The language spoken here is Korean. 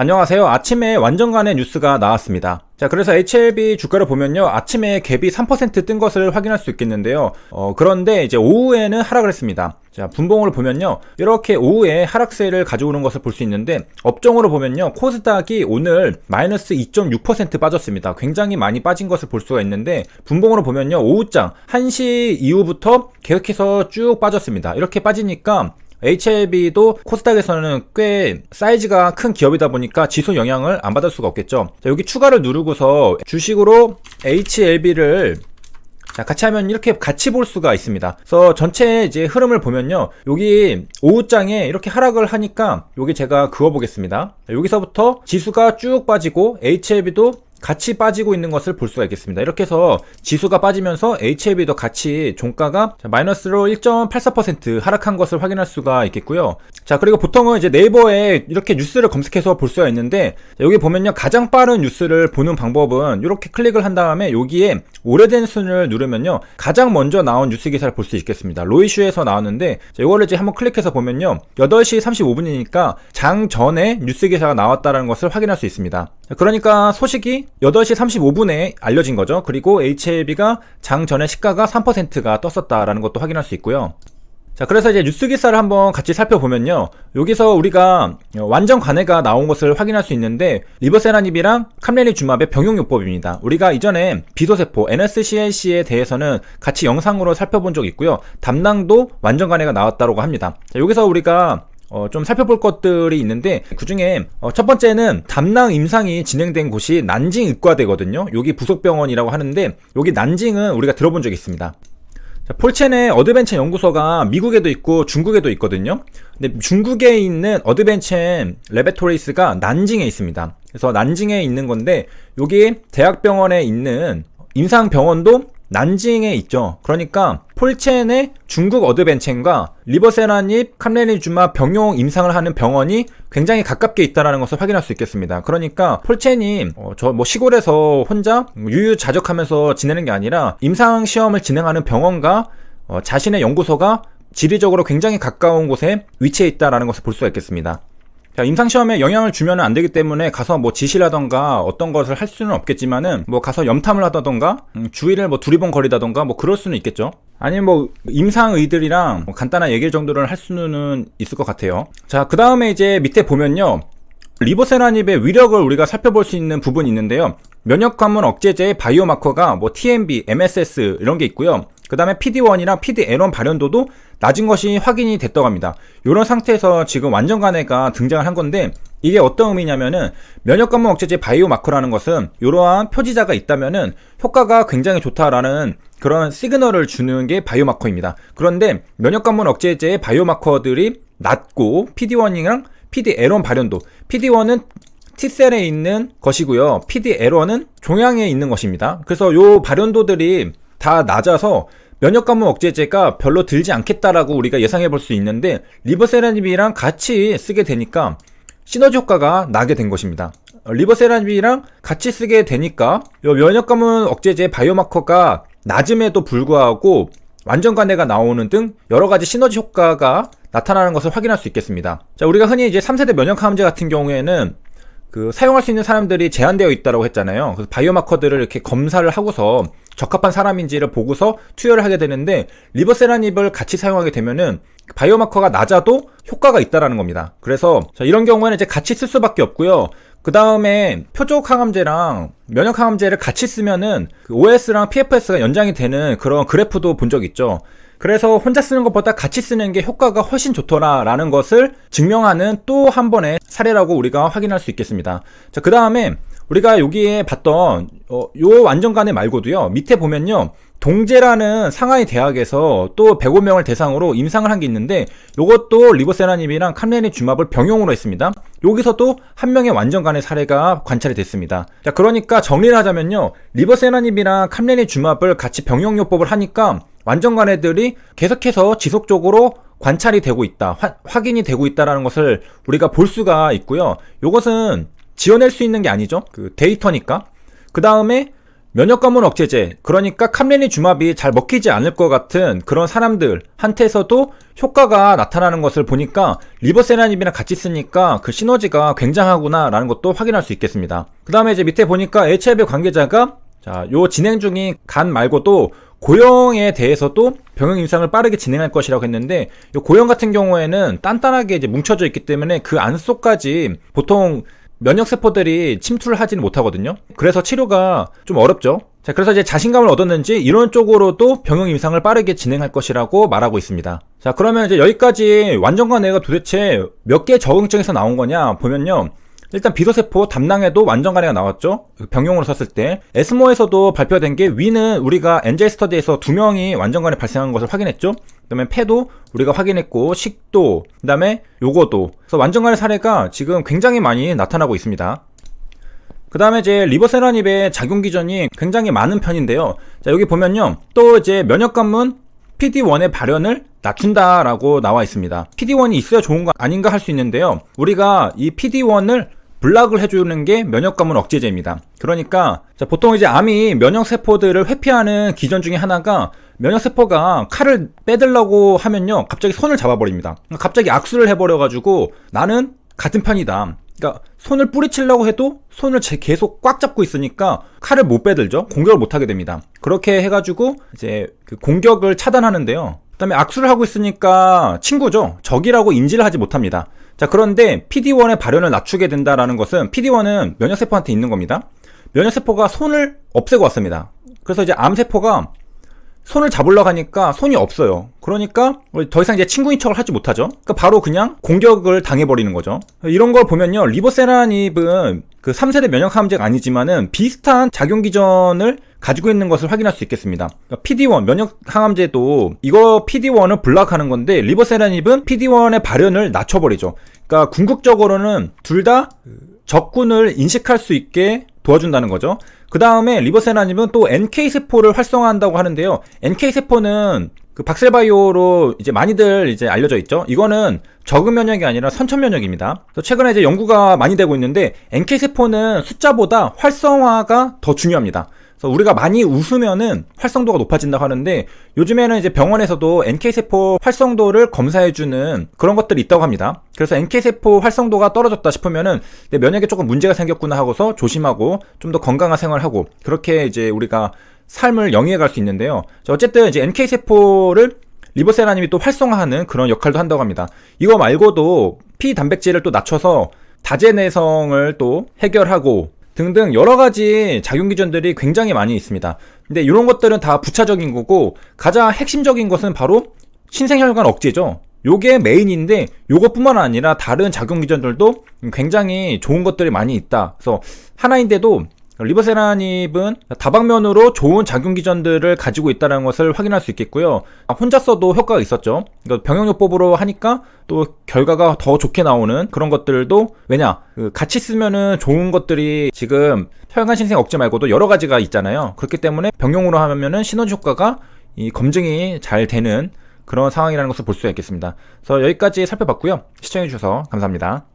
안녕하세요. 아침에 완전간의 뉴스가 나왔습니다. 자, 그래서 HLB 주가를 보면요, 아침에 갭이 3% 뜬 것을 확인할 수 있겠는데요. 그런데 이제 오후에는 하락을 했습니다. 자, 분봉을 보면요, 이렇게 오후에 하락세를 가져오는 것을 볼 수 있는데, 업종으로 보면요, 코스닥이 오늘 마이너스 2.6% 빠졌습니다. 굉장히 많이 빠진 것을 볼 수가 있는데, 분봉으로 보면요, 오후장 1시 이후부터 계속해서 쭉 빠졌습니다. 이렇게 빠지니까 HLB도 코스닥에서는 꽤 사이즈가 큰 기업이다 보니까 지수 영향을 안 받을 수가 없겠죠. 자, 여기 추가를 누르고서 주식으로 HLB를 같이 하면 이렇게 같이 볼 수가 있습니다. 그래서 전체 이제 흐름을 보면요, 여기 오후장에 이렇게 하락을 하니까 여기 제가 그어 보겠습니다. 여기서부터 지수가 쭉 빠지고 HLB도 같이 빠지고 있는 것을 볼 수가 있겠습니다. 이렇게 해서 지수가 빠지면서 HLB도 같이 종가가 마이너스로 1.84% 하락한 것을 확인할 수가 있겠고요. 자, 그리고 보통은 이제 네이버에 이렇게 뉴스를 검색해서 볼 수가 있는데, 여기 보면요, 가장 빠른 뉴스를 보는 방법은 이렇게 클릭을 한 다음에 여기에 오래된 순을 누르면요, 가장 먼저 나온 뉴스 기사를 볼 수 있겠습니다. 로이슈에서 나왔는데, 자, 이거를 이제 한번 클릭해서 보면요, 8시 35분이니까 장 전에 뉴스 기사가 나왔다는 것을 확인할 수 있습니다. 자, 그러니까 소식이 8시 35분에 알려진 거죠. 그리고 HLB가 장 전에 시가가 3%가 떴었다라는 것도 확인할 수 있고요. 자, 그래서 이제 뉴스 기사를 한번 같이 살펴보면요, 여기서 우리가 완전 관해가 나온 것을 확인할 수 있는데, 리버세라닙이랑 캄레니주맙의 병용요법입니다. 우리가 이전에 비소세포 NSCLC에 대해서는 같이 영상으로 살펴본 적이 있고요. 담낭도 완전 관해가 나왔다고 합니다. 자, 여기서 우리가 좀 살펴볼 것들이 있는데, 그 중에 첫 번째는 담낭 임상이 진행된 곳이 난징 의과대거든요. 여기 부속병원이라고 하는데, 여기 난징은 우리가 들어본 적이 있습니다. 자, 폴첸의 어드벤첸 연구소가 미국에도 있고 중국에도 있거든요. 근데 중국에 있는 어드벤첸 레베토리스가 난징에 있습니다. 그래서 난징에 있는 건데, 여기 대학병원에 있는 임상병원도 난징에 있죠. 그러니까 폴첸의 중국 어드벤첸과 리버세라닙 캄레니주맙 병용 임상을 하는 병원이 굉장히 가깝게 있다는 것을 확인할 수 있겠습니다. 그러니까 폴첸이 시골에서 혼자 유유자적하면서 지내는 게 아니라 임상 시험을 진행하는 병원과 자신의 연구소가 지리적으로 굉장히 가까운 곳에 위치해 있다는 것을 볼 수가 있겠습니다. 자, 임상시험에 영향을 주면 안 되기 때문에 가서 지시라던가 어떤 것을 할 수는 없겠지만은 가서 염탐을 하다던가 주위를 두리번거리다던가 그럴 수는 있겠죠. 아니면 임상의들이랑 간단한 얘기 정도를 할 수는 있을 것 같아요. 자, 그 다음에 이제 밑에 보면요, 리버세라닙의 위력을 우리가 살펴볼 수 있는 부분이 있는데요, 면역관문 억제제의 바이오마커가 TMB, MSS 이런 게 있고요. 그 다음에 PD1이랑 PD-L1 발현도도 낮은 것이 확인이 됐다고 합니다. 이런 상태에서 지금 완전 간해가 등장을 한 건데, 이게 어떤 의미냐면은, 면역관문 억제제 바이오마커라는 것은 이러한 표지자가 있다면은 효과가 굉장히 좋다라는 그런 시그널을 주는 게 바이오마커입니다. 그런데 면역관문 억제제의 바이오마커들이 낮고, PD1이랑 PD-L1 발현도, PD1은 T셀에 있는 것이고요, PD-L1은 종양에 있는 것입니다. 그래서 요 발현도들이 다 낮아서 면역관문 억제제가 별로 들지 않겠다라고 우리가 예상해 볼 수 있는데, 리버세라닙이랑 같이 쓰게 되니까 시너지 효과가 나게 된 것입니다. 리버세라닙이랑 같이 쓰게 되니까 면역관문 억제제 바이오마커가 낮음에도 불구하고 완전 간해가 나오는 등 여러가지 시너지 효과가 나타나는 것을 확인할 수 있겠습니다. 자, 우리가 흔히 이제 3세대 면역항암제 같은 경우에는 사용할 수 있는 사람들이 제한되어 있다고 했잖아요. 그래서 바이오마커들을 이렇게 검사를 하고서 적합한 사람인지를 보고서 투여를 하게 되는데, 리버세라닙을 같이 사용하게 되면은 바이오마커가 낮아도 효과가 있다라는 겁니다. 그래서 이런 경우에는 이제 같이 쓸 수밖에 없고요. 그 다음에 표적 항암제랑 면역 항암제를 같이 쓰면은 OS랑 PFS가 연장이 되는 그런 그래프도 본 적 있죠. 그래서 혼자 쓰는 것보다 같이 쓰는 게 효과가 훨씬 좋더라라는 것을 증명하는 또 한 번의 사례라고 우리가 확인할 수 있겠습니다. 자, 그 다음에 우리가 여기에 봤던 요 완전간해 말고도요, 밑에 보면요, 동제라는 상하이 대학에서 또 105명을 대상으로 임상을 한 게 있는데, 요것도 리버세라닙이랑 캄레니주맙을 병용으로 했습니다. 여기서도 한 명의 완전간해 사례가 관찰이 됐습니다. 자, 그러니까 정리를 하자면요, 리버세라닙이랑 캄레니주맙을 같이 병용요법을 하니까 완전간해들이 계속해서 지속적으로 관찰이 되고 있다, 확인이 되고 있다라는 것을 우리가 볼 수가 있고요. 요것은 지어낼 수 있는 게 아니죠. 데이터니까. 그 다음에 면역 관문 억제제, 그러니까 캄레니주마비 잘 먹히지 않을 것 같은 그런 사람들한테서도 효과가 나타나는 것을 보니까 리보세라닙이랑 같이 쓰니까 그 시너지가 굉장하구나 라는 것도 확인할 수 있겠습니다. 그 다음에 이제 밑에 보니까 HIV 관계자가 자, 요 진행 중인 간 말고도 고형에 대해서도 병용 임상을 빠르게 진행할 것이라고 했는데, 요 고형 같은 경우에는 단단하게 이제 뭉쳐져 있기 때문에 그 안속까지 보통 면역세포들이 침투를 하지는 못하거든요. 그래서 치료가 좀 어렵죠. 자, 그래서 이제 자신감을 얻었는지 이런 쪽으로도 병용 임상을 빠르게 진행할 것이라고 말하고 있습니다. 자, 그러면 이제 여기까지 완전간해가 도대체 몇 개 적응증에서 나온 거냐 보면요. 일단 비소세포 담낭에도 완전간해가 나왔죠. 병용으로 썼을 때. 에스모에서도 발표된 게 위는 우리가 엔젤 스터디에서 2명이 완전간해 발생한 것을 확인했죠. 그 다음에 폐도 우리가 확인했고, 식도, 그 다음에 요거도. 그래서 완전간해 사례가 지금 굉장히 많이 나타나고 있습니다. 그 다음에 이제 리보세라닙의 작용 기전이 굉장히 많은 편인데요. 자, 여기 보면요. 또 이제 면역관문 PD-1의 발현을 낮춘다라고 나와 있습니다. PD-1이 있어야 좋은 거 아닌가 할 수 있는데요. 우리가 이 PD-1을 블락을 해주는 게 면역관문 억제제입니다. 그러니까 자, 보통 이제 암이 면역세포들을 회피하는 기전 중에 하나가 면역세포가 칼을 빼들려고 하면요, 갑자기 손을 잡아버립니다. 갑자기 악수를 해버려가지고 나는 같은 편이다. 그러니까 손을 뿌리치려고 해도 손을 계속 꽉 잡고 있으니까 칼을 못 빼들죠. 공격을 못 하게 됩니다. 그렇게 해가지고 이제 그 공격을 차단하는데요. 그 다음에 악수를 하고 있으니까 친구죠. 적이라고 인지를 하지 못합니다. 자, 그런데 PD-1의 발현을 낮추게 된다라는 것은 PD-1은 면역세포한테 있는 겁니다. 면역세포가 손을 없애고 왔습니다. 그래서 이제 암세포가 손을 잡으려고 하니까 손이 없어요. 그러니까 더 이상 이제 친구인 척을 하지 못하죠. 그러니까 바로 그냥 공격을 당해버리는 거죠. 이런 걸 보면요, 리보세라닙은 그 3세대 면역항암제가 아니지만은 비슷한 작용 기전을 가지고 있는 것을 확인할 수 있겠습니다. 그러니까 PD-1 면역항암제도 이거 PD-1을 블락하는 건데, 리보세라닙은 PD-1의 발현을 낮춰버리죠. 그러니까 궁극적으로는 둘 다 적군을 인식할 수 있게 도와준다는 거죠. 그 다음에 리보세라닙은 또 NK세포를 활성화한다고 하는데요. NK세포는 그 박셀바이오로 이제 많이들 이제 알려져 있죠. 이거는 적응 면역이 아니라 선천 면역입니다. 그래서 최근에 이제 연구가 많이 되고 있는데, NK세포는 숫자보다 활성화가 더 중요합니다. 그래서 우리가 많이 웃으면은 활성도가 높아진다고 하는데, 요즘에는 이제 병원에서도 NK세포 활성도를 검사해주는 그런 것들이 있다고 합니다. 그래서 NK세포 활성도가 떨어졌다 싶으면은 내 면역에 조금 문제가 생겼구나 하고서 조심하고 좀 더 건강한 생활을 하고, 그렇게 이제 우리가 삶을 영위해 갈 수 있는데요. 어쨌든 이제 NK세포를 리보세라님이 또 활성화하는 그런 역할도 한다고 합니다. 이거 말고도 피 단백질을 또 낮춰서 다제내성을 또 해결하고 등등 여러 가지 작용 기전들이 굉장히 많이 있습니다. 근데 이런 것들은 다 부차적인 거고, 가장 핵심적인 것은 바로 신생혈관 억제죠. 요게 메인인데, 요것뿐만 아니라 다른 작용 기전들도 굉장히 좋은 것들이 많이 있다. 그래서 하나인데도 리보세라닙은 다방면으로 좋은 작용 기전들을 가지고 있다는 것을 확인할 수 있겠고요. 혼자 써도 효과가 있었죠. 병용요법으로 하니까 또 결과가 더 좋게 나오는 그런 것들도, 왜냐, 같이 쓰면은 좋은 것들이 지금 혈관 신생 억제 말고도 여러 가지가 있잖아요. 그렇기 때문에 병용으로 하면은 시너지 효과가 검증이 잘 되는 그런 상황이라는 것을 볼 수 있겠습니다. 그래서 여기까지 살펴봤고요. 시청해주셔서 감사합니다.